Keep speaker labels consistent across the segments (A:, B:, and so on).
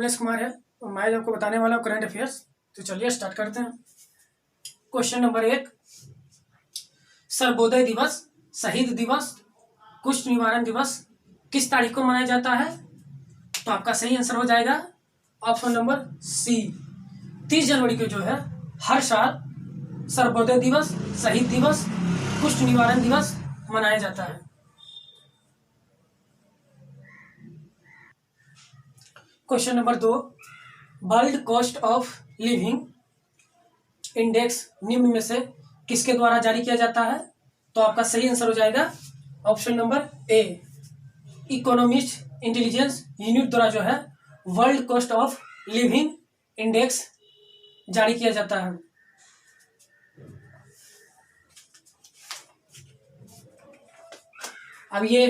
A: कमलेश कुमार है और मैं आपको बताने वाला हूँ करंट अफेयर्स। तो चलिए स्टार्ट करते हैं। क्वेश्चन नंबर 1, सर्वोदय दिवस, शहीद दिवस, कुष्ठ निवारण दिवस किस तारीख को मनाया जाता है? तो आपका सही आंसर हो जाएगा ऑप्शन नंबर सी, 30 जनवरी को जो है हर साल सर्वोदय दिवस, शहीद दिवस, कुष्ठ निवारण दिवस मनाया जाता है। Question number 2, world cost of living index निम्न में से किसके द्वारा जारी किया जाता है? तो आपका सही आंसर हो जाएगा option number A, economist intelligence unit द्वारा जो है world cost of living index जारी किया जाता है। अब ये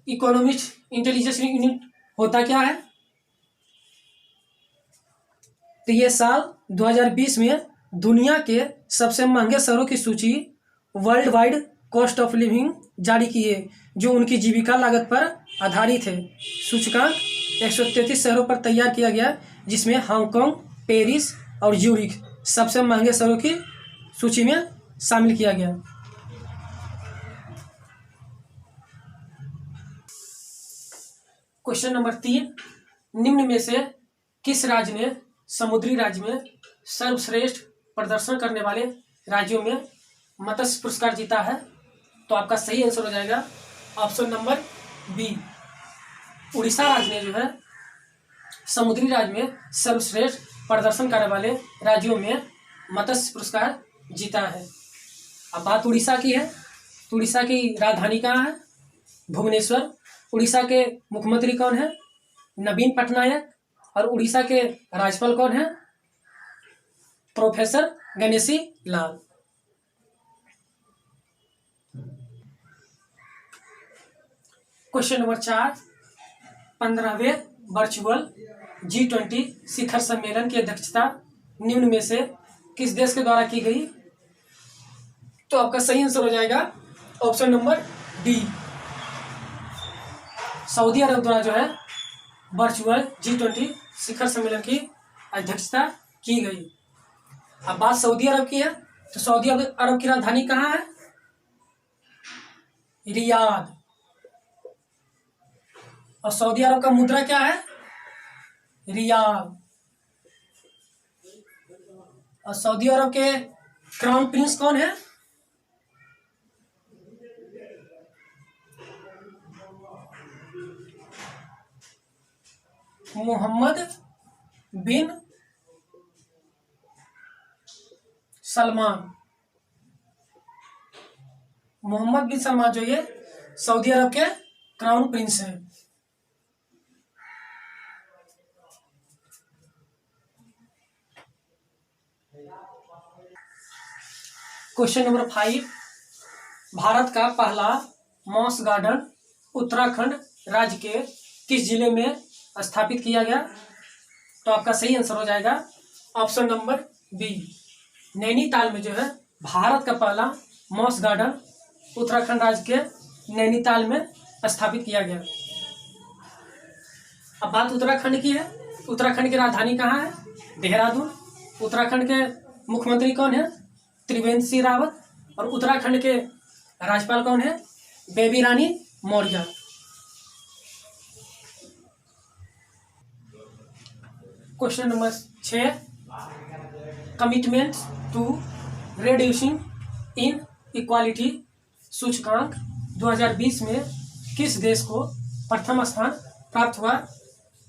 A: इकोनॉमिस्ट इंटेलिजेंस यूनिट होता क्या है? तो ये साल 2020 में दुनिया के सबसे महंगे शहरों की सूची world wide cost of living जारी की है, जो उनकी जीविका लागत पर आधारित है। सूचकांक 133 शहरों पर तैयार किया गया, जिसमें हांगकांग, पेरिस और ज्यूरिख सबसे महंगे शहरों की सूची में शामिल किया गया। क्वेश्चन नंबर 3, निम्न में से किस राज्य ने समुद्री राज्य में सर्वश्रेष्ठ प्रदर्शन करने वाले राज्यों में मत्स्य पुरस्कार जीता है? तो आपका सही आंसर हो जाएगा ऑप्शन नंबर बी, उड़ीसा राज्य ने जो है समुद्री राज्य में सर्वश्रेष्ठ प्रदर्शन करने वाले राज्यों में मत्स्य पुरस्कार जीता है। अब बात उड़ीसा की है, तो उड़ीसा की राजधानी कहाँ है? भुवनेश्वर। उड़ीसा के मुख्यमंत्री कौन है? नवीन पटनायक। और उड़ीसा के राज्यपाल कौन है? Professor Ganeshi Lal. Question number 4, 15वें virtual G20 शिखर सम्मेलन की अध्यक्षता निम्न में से किस देश के द्वारा की गई? तो आपका सही आंसर हो जाएगा ऑप्शन नंबर डी, सऊदी अरब द्वारा जो है वर्चुअल G20 शिखर सम्मेलन की अध्यक्षता की गई। अब बात सऊदी अरब की है, तो सऊदी अरब की राजधानी कहाँ है? रियाद। और सऊदी अरब का मुद्रा क्या है? रियाल। और सऊदी अरब के क्राउन प्रिंस कौन है? मोहम्मद बिन सलमान। मोहम्मद बिन सलमान जो ये सऊदी अरब के क्राउन प्रिंस हैं। क्वेश्चन नंबर 5, भारत का पहला मॉस गार्डन उत्तराखंड राज्य के किस जिले में स्थापित किया गया? तो आपका सही आंसर हो जाएगा ऑप्शन नंबर बी, नैनीताल में जो है भारत का पहला मॉस गार्डन उत्तराखंड राज्य के नैनीताल में स्थापित किया गया। अब बात उत्तराखंड की है, उत्तराखंड की राजधानी कहाँ है? देहरादून। उत्तराखंड के मुख्यमंत्री कौन है? त्रिवेंद्र सिंह रावत। और उत्तराखंड के राज्यपाल कौन है? Baby Rani Maurya. Question number 6, commitment to reducing inequality सूचकांक 2020 में किस देश को प्रथम स्थान प्राप्त हुआ?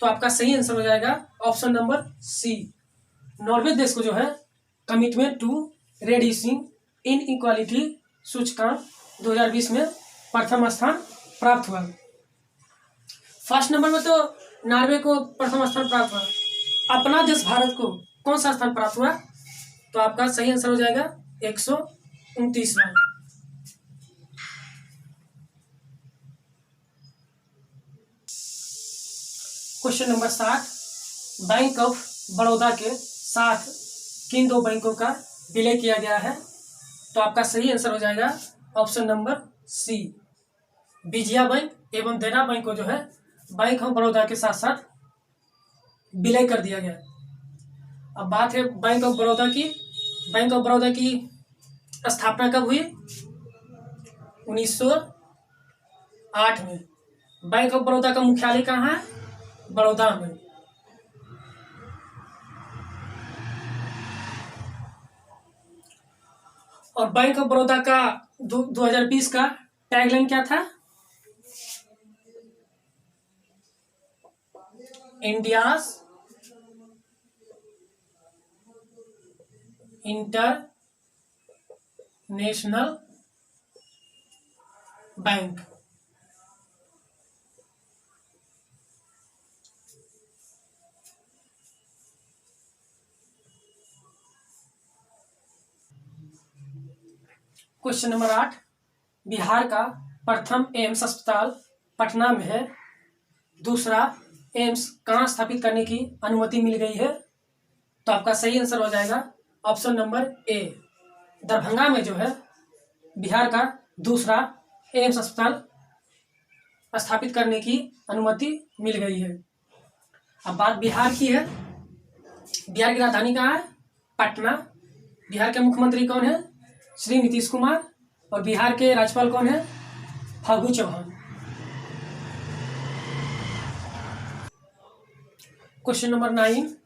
A: तो आपका सही आंसर हो जाएगा ऑप्शन नंबर सी, नॉर्वे देश को जो है commitment to reducing inequality सूचकांक 2020 में प्रथम स्थान प्राप्त हुआ। फर्स्ट नंबर में तो नॉर्वे को प्रथम स्थान प्राप्त हुआ, अपना देश भारत को कौन सा स्थान प्राप्त हुआ? तो आपका सही आंसर हो जाएगा 129वां। Question number 7, bank of Baroda के साथ किन दो बैंकों का विलय किया गया है? तो आपका सही आंसर हो जाएगा option number C, Vijaya bank एवं देना बैंक को जो है बैंक ऑफ बड़ौदा के साथ साथ विलय कर दिया गया। अब बात है बैंक ऑफ बड़ौदा की। बैंक ऑफ बड़ौदा की स्थापना कब हुई? 1908 में। बैंक ऑफ बड़ौदा का मुख्यालय कहाँ है? बड़ौदा में। और बैंक ऑफ बड़ौदा का 2020 का टैगलाइन क्या था? India's international bank. Question number 8, Bihar का प्रथम एम्स अस्पताल पटना में है। दूसरा एम्स कहाँ स्थापित करने की अनुमति मिल गई है? तो आपका सही आंसर हो जाएगा ऑप्शन नंबर ए, दरभंगा में जो है बिहार का दूसरा एम्स अस्पताल स्थापित करने की अनुमति मिल गई है। अब बात बिहार की है। बिहार की राजधानी कहाँ है? पटना। बिहार के मुख्यमंत्री कौन है? श्री नीतीश कुमार। और बिहार के राज्यपाल कौन है? फागू चौहान। क्वेश्चन नंबर 9,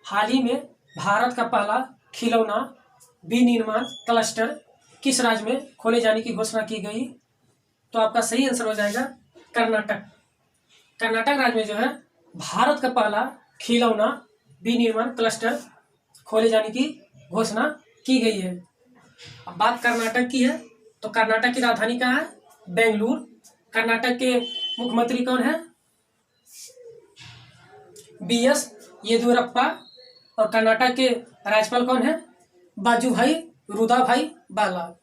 A: हाल ही में भारत का पहला खिलौना विनिर्माण क्लस्टर किस राज्य में खोले जाने की घोषणा की गई? तो आपका सही आंसर हो जाएगा कर्नाटक। कर्नाटक राज्य में जो है भारत का पहला खिलौना विनिर्माण क्लस्टर खोले जाने की घोषणा की गई है। अब बात कर्नाटक की है, तो कर्नाटक की राजधानी कहाँ है? बेंगलुरु। कर्नाटक के मुख्यमंत्री कौन है? BS येदियुरप्पा। और कर्नाटक के राज्यपाल कौन है? बाजूभाई रुदाभाई बाला।